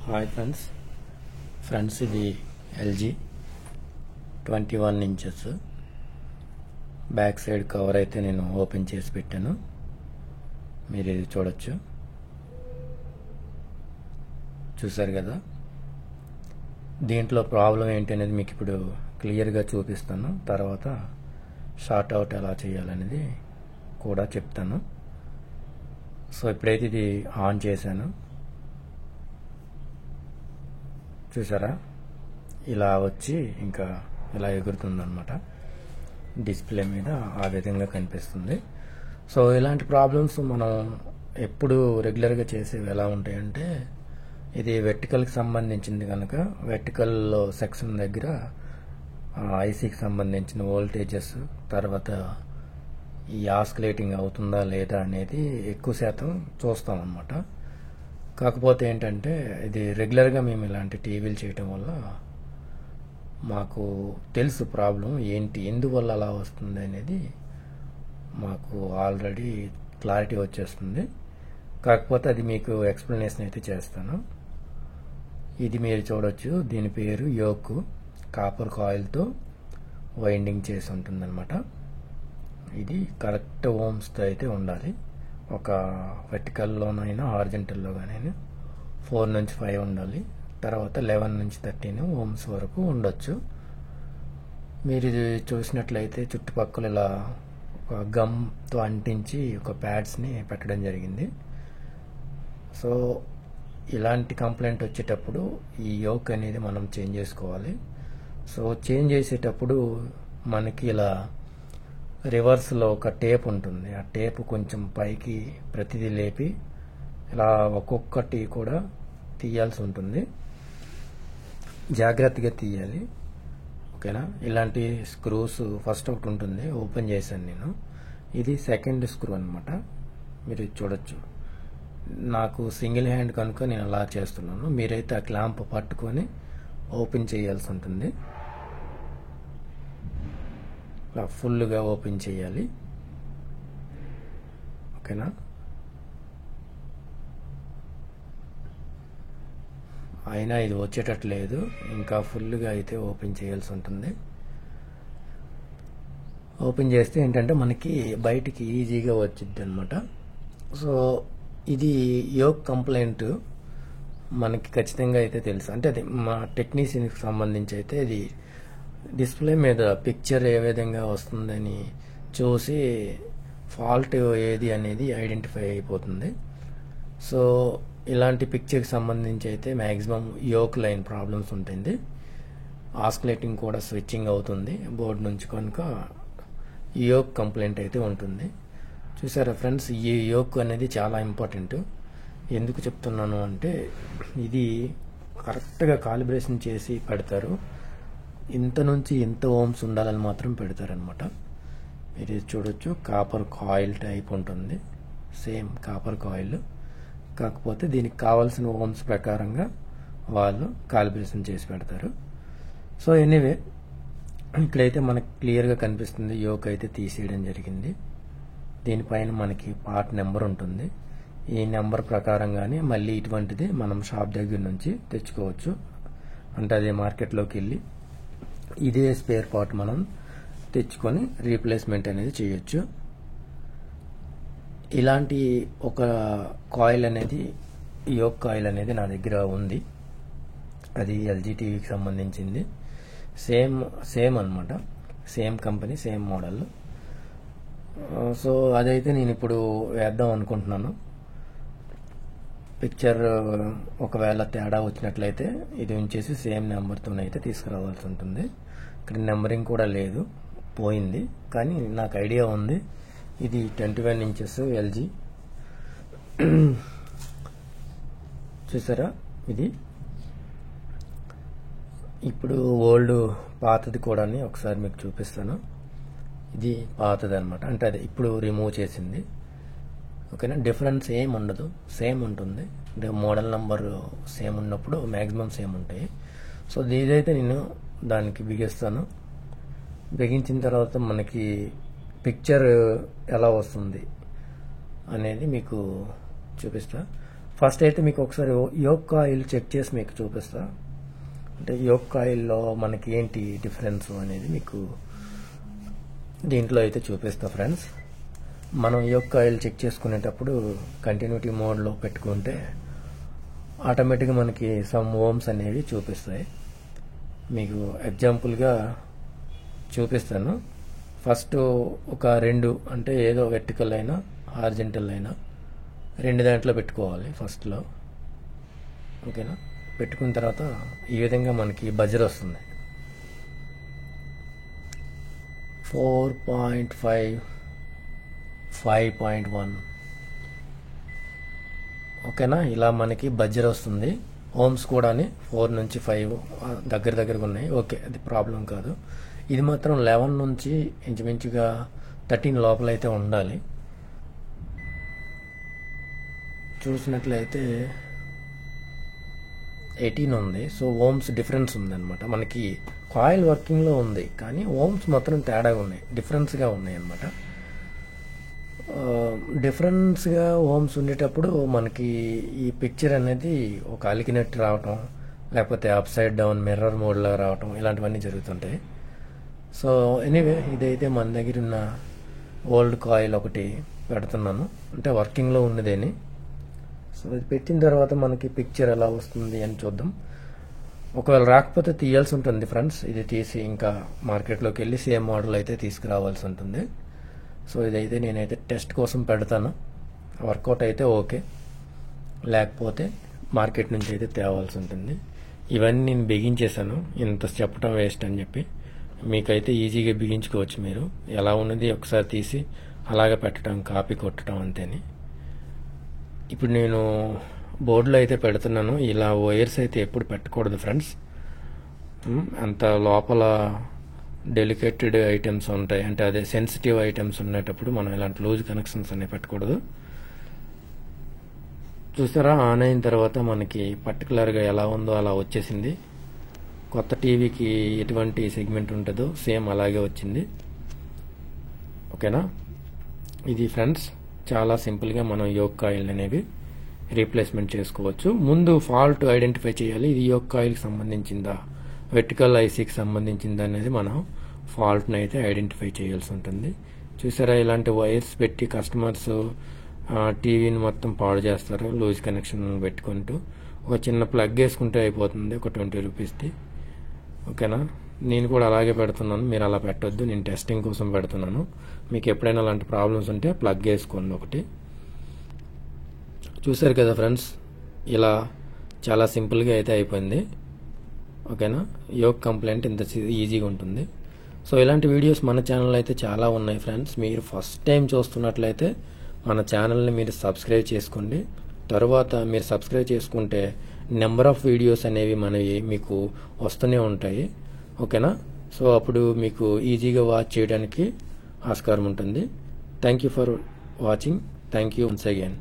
Hi friends ఇది LG 21 inches back side cover అయితే నేను ఓపెన్ చేసి పెట్టాను. మీరు ఇది చూసారు కదా. దీంట్లో ప్రాబ్లం ఏంటి అనేది మీకు ఇప్పుడు క్లియర్గా చూపిస్తాను. తర్వాత షార్ట్ అవుట్ ఎలా చేయాలనేది కూడా చెప్తాను. సో ఇప్పుడైతే ఇది ఆన్ చేశాను. చూసారా, ఇలా వచ్చి ఇంకా ఇలా ఎగురుతుందన్నమాట. డిస్ప్లే మీద ఆ విధంగా కనిపిస్తుంది. సో ఇలాంటి ప్రాబ్లమ్స్ మనం ఎప్పుడు రెగ్యులర్గా చేసేవి ఎలా ఉంటాయంటే, ఇది వెర్టికల్కి సంబంధించింది కనుక వెర్టికల్ సెక్షన్ దగ్గర ఐసీకి సంబంధించిన వోల్టేజెస్, తర్వాత ఈ ఆస్కిలేటింగ్ అవుతుందా లేదా అనేది ఎక్కువ శాతం చూస్తాం అన్నమాట. కాకపోతే ఏంటంటే, ఇది రెగ్యులర్గా మేము ఇలాంటి టీవీలు చేయటం వల్ల మాకు తెలుసు ప్రాబ్లం ఏంటి, ఎందువల్ల అలా వస్తుంది అనేది మాకు ఆల్రెడీ క్లారిటీ వచ్చేస్తుంది. కాకపోతే అది మీకు ఎక్స్ప్లెనేషన్ అయితే చేస్తాను. ఇది మీరు చూడొచ్చు, దీని పేరు యోక్. కాపర్ కాయిల్తో వైండింగ్ చేసి ఉంటుందన్నమాట. ఇది కరెక్ట్ ఓమ్స్తో అయితే ఉండాలి. ఒక వెర్టికల్లోనైనా హారిజంటల్లో కానీ 4 నుంచి 5 ఉండాలి. తర్వాత 11 నుంచి 13 ఓమ్స్ వరకు ఉండొచ్చు. మీరు ఇది చూసినట్లయితే చుట్టుపక్కల ఇలా ఒక గమ్తో అంటించి ఒక ప్యాడ్స్ని పెట్టడం జరిగింది. సో ఇలాంటి కంప్లైంట్ వచ్చేటప్పుడు ఈ యోక్ అనేది మనం చేంజ్ చేసుకోవాలి. సో చేంజ్ చేసేటప్పుడు మనకి ఇలా రివర్స్లో ఒక టేప్ ఉంటుంది. ఆ టేప్ కొంచెం పైకి ప్రతిదీ లేపి ఇలా ఒక్కొక్కటి కూడా తీయాల్సి ఉంటుంది. జాగ్రత్తగా తీయాలి, ఓకేనా. ఇలాంటి స్క్రూస్ ఫస్ట్ ఒకటి ఉంటుంది, ఓపెన్ చేశాను నేను. ఇది సెకండ్ స్క్రూ అనమాట. మీరు చూడొచ్చు, నాకు సింగిల్ హ్యాండ్ కనుక నేను అలా చేస్తున్నాను. మీరైతే ఆ క్లాంప్ పట్టుకొని ఓపెన్ చేయాల్సి ఉంటుంది. ఇలా ఫుల్గా ఓపెన్ చేయాలి, ఓకేనా. అయినా ఇది వచ్చేటట్లేదు, ఇంకా ఫుల్గా అయితే ఓపెన్ చేయాల్సి ఉంటుంది. ఓపెన్ చేస్తే ఏంటంటే మనకి బయటికి ఈజీగా వచ్చింది అనమాట. సో ఇది యోక్ కంప్లైంట్ మనకి ఖచ్చితంగా అయితే తెలుసు. అంటే అది మా టెక్నీషియన్కి సంబంధించి అయితే ఇది డిస్ప్లే మీద పిక్చర్ ఏ విధంగా వస్తుందని చూసి ఫాల్ట్ ఏది అనేది ఐడెంటిఫై అయిపోతుంది. సో ఇలాంటి పిక్చర్కి సంబంధించి అయితే మ్యాక్సిమం యోక్ లైన్ ప్రాబ్లమ్స్ ఉంటుంది. ఆస్కిలేటింగ్ కూడా స్విచ్చింగ్ అవుతుంది బోర్డు నుంచి కనుక యోక్ కంప్లైంట్ అయితే ఉంటుంది. చూసారా ఫ్రెండ్స్, ఈ యోక్ అనేది చాలా ఇంపార్టెంట్. ఎందుకు చెప్తున్నాను అంటే, ఇది కరెక్ట్గా కాలిబ్రేషన్ చేసి పెడతారు. ఇంత నుంచి ఇంత ఓమ్స్ ఉండాలని మాత్రం పెడతారనమాట. మీరు చూడొచ్చు, కాపర్ కాయిల్ టైప్ ఉంటుంది, సేమ్ కాపర్ కాయిల్. కాకపోతే దీనికి కావాల్సిన ఓమ్స్ ప్రకారంగా వాళ్ళు కాలిబ్రేషన్ చేసి పెడతారు. సో ఎనీవే, ఇక్కడైతే మనకి క్లియర్గా కనిపిస్తుంది యోక్ అయితే తీసేయడం జరిగింది. దీనిపైన మనకి పార్ట్ నెంబర్ ఉంటుంది. ఈ నెంబర్ ప్రకారంగానే మళ్ళీ ఇటువంటిది మనం షాప్ దగ్గర నుంచి తెచ్చుకోవచ్చు. అంటే అదే మార్కెట్లోకి వెళ్ళి ఇదే స్పేర్ పార్ట్ మనం తెచ్చుకొని రీప్లేస్మెంట్ అనేది చేయొచ్చు. ఇలాంటి ఒక కాయిల్ అనేది, యోక్ కాయిల్ అనేది నా దగ్గర ఉంది. అది ఎల్జీ టీవీకి సంబంధించింది. సేమ్ అనమాట, same company, same model. So అదైతే నేను ఇప్పుడు వేద్దాం అనుకుంటున్నాను. పిక్చర్ ఒకవేళ తేడా వచ్చినట్లయితే ఇది ఉంచేసి సేమ్ నెంబర్తోనైతే తీసుకురావాల్సి ఉంటుంది. ఇక్కడ నెంబరింగ్ కూడా లేదు, పోయింది. కానీ నాకు ఐడియా ఉంది. ఇది 21 ఇంచెస్ ఎల్జీ. చూసారా, ఇది ఇప్పుడు ఓల్డ్ పాతది కూడా ఒకసారి మీకు చూపిస్తాను. ఇది పాతది అనమాట, అంటే అది ఇప్పుడు రిమూవ్ చేసింది, ఓకేనా. డిఫరెన్స్ ఏం ఉండదు, సేమ్ ఉంటుంది. మోడల్ నెంబర్ సేమ్ ఉన్నప్పుడు మ్యాక్సిమం సేమ్ ఉంటాయి. సో ఇదైతే నేను దానికి బిగిస్తాను. బిగించిన తర్వాత మనకి పిక్చర్ ఎలా వస్తుంది అనేది మీకు చూపిస్తా. ఫస్ట్ అయితే మీకు ఒకసారి యోక్ కాయిల్ చెక్ చేసి మీకు చూపిస్తా. అంటే యోక్ కాయిల్లో మనకి ఏంటి డిఫరెన్స్ అనేది మీకు దీంట్లో అయితే చూపిస్తా ఫ్రెండ్స్. మనం యోక్ కాయిల్ చెక్ చేసుకునేటప్పుడు కంటిన్యూటీ మోడ్లో పెట్టుకుంటే ఆటోమేటిక్గా మనకి సమ్ ఓమ్స్ అనేవి చూపిస్తాయి. మీకు ఎగ్జాంపుల్గా చూపిస్తాను. ఫస్ట్ ఒక 2 అంటే ఏదో వెర్టికల్ అయినా హారిజంటల్ అయినా 2 దాంట్లో పెట్టుకోవాలి ఫస్ట్లో. ఓకేనా? పెట్టుకున్న తర్వాత ఈ విధంగా మనకి బజర్ వస్తుంది. 4.5 5.1 ఓకేనా? ఇలా మనకి బడ్జెట్ వస్తుంది. ఓమ్స్ కూడా 4 నుంచి 5 దగ్గరగా ఉన్నాయి. ఓకే, అది ప్రాబ్లం కాదు. ఇది మాత్రం 11 నుంచి ఇంచుమించుగా 13 లోపల అయితే ఉండాలి. చూసినట్లయితే 18 ఉంది. సో ఓమ్స్ డిఫరెన్స్ ఉందన్నమాట. మనకి కాయిల్ వర్కింగ్లో ఉంది కానీ ఓమ్స్ మాత్రం తేడాగా ఉన్నాయి, డిఫరెన్స్గా ఉన్నాయి అన్నమాట. డిఫరెన్స్గా ఓమ్స్ ఉండేటప్పుడు మనకి ఈ పిక్చర్ అనేది ఒక అలికినట్టు రావటం, లేకపోతే అప్ సైడ్ డౌన్ మిర్రర్ మోడ్లో రావటం, ఇలాంటివన్నీ జరుగుతుంటాయి. సో ఎనీవే, ఇదైతే మన దగ్గర ఉన్న ఓల్డ్ కాయిల్ ఒకటి పెడుతున్నాను, అంటే వర్కింగ్లో ఉన్నదేని. సో ఇది పెట్టిన తర్వాత మనకి పిక్చర్ ఎలా వస్తుంది అని చూద్దాం. ఒకవేళ రాకపోతే తీయాల్సి ఉంటుంది ఫ్రెండ్స్. ఇది తీసి ఇంకా మార్కెట్లోకి వెళ్ళి సేమ్ మోడల్ అయితే తీసుకురావాల్సి ఉంటుంది. సో ఇదైతే నేనైతే టెస్ట్ కోసం పెడతాను. వర్కౌట్ అయితే ఓకే, లేకపోతే మార్కెట్ నుంచి అయితే తేవాల్సి ఉంటుంది. ఇవన్నీ నేను బిగించేశాను, ఇంత చెప్పడం వేస్ట్ అని చెప్పి. మీకైతే ఈజీగా బిగించుకోవచ్చు. మీరు ఎలా ఉన్నది ఒకసారి తీసి అలాగే పెట్టడం, కాపీ కొట్టడం అంతేని. ఇప్పుడు నేను బోర్డులో అయితే పెడుతున్నాను. ఇలా వైర్స్ అయితే ఎప్పుడు పెట్టకూడదు ఫ్రెండ్స్. అంత లోపల డెలికేటెడ్ ఐటమ్స్ ఉంటాయి, అంటే అదే సెన్సిటివ్ ఐటమ్స్ ఉండేటప్పుడు మనం ఇలాంటి లూజ్ కనెక్షన్స్ అనేవి పెట్టకూడదు. చూసారా, ఆన్ అయిన తర్వాత మనకి పర్టికులర్గా ఎలా ఉందో అలా వచ్చేసింది. కొత్త టీవీకి ఎటువంటి సెగ్మెంట్ ఉంటుందో సేమ్ అలాగే వచ్చింది. ఓకేనా? ఇది ఫ్రెండ్స్ చాలా సింపుల్గా మనం యోక్ కాయిల్ అనేవి రీప్లేస్మెంట్ చేసుకోవచ్చు. ముందు ఫాల్ట్ ఐడెంటిఫై చేయాలి. ఇది యోక్ కాయిల్కి సంబంధించిందా, వెర్టికల్ ఐసీకి సంబంధించిందా అనేది మనం ఫాల్ట్ని అయితే ఐడెంటిఫై చేయాల్సి ఉంటుంది. చూసారా, ఇలాంటి వైర్స్ పెట్టి కస్టమర్స్ టీవీని మొత్తం పాడు చేస్తారు లూజ్ కనెక్షన్ పెట్టుకుంటూ. ఒక చిన్న ప్లగ్ వేసుకుంటే అయిపోతుంది, ఒక 20 రూపీస్ది. ఓకేనా? నేను కూడా అలాగే పెడుతున్నాను, మీరు అలా పెట్టొద్దు. నేను టెస్టింగ్ కోసం పెడుతున్నాను. మీకు ఎప్పుడైనా అలాంటి ప్రాబ్లమ్స్ ఉంటే ప్లగ్ వేసుకోండి ఒకటి. చూసారు కదా ఫ్రెండ్స్, ఇలా చాలా సింపుల్గా అయితే అయిపోయింది. ఓకేనా? యోక్ కంప్లైంట్ ఇంత ఈజీగా ఉంటుంది. సో ఇలాంటి వీడియోస్ మన ఛానల్ అయితే చాలా ఉన్నాయి ఫ్రెండ్స్. మీరు ఫస్ట్ టైం చూస్తున్నట్లయితే మన ఛానల్ని మీరు సబ్స్క్రైబ్ చేసుకోండి. తర్వాత మీరు సబ్స్క్రైబ్ చేసుకుంటే నెంబర్ ఆఫ్ వీడియోస్ అనేవి మనవి మీకు వస్తూనే ఉంటాయి. ఓకేనా? సో అప్పుడు మీకు ఈజీగా వాచ్ చేయడానికి ఆస్కారం ఉంటుంది. Thank you for watching. Thank you once again.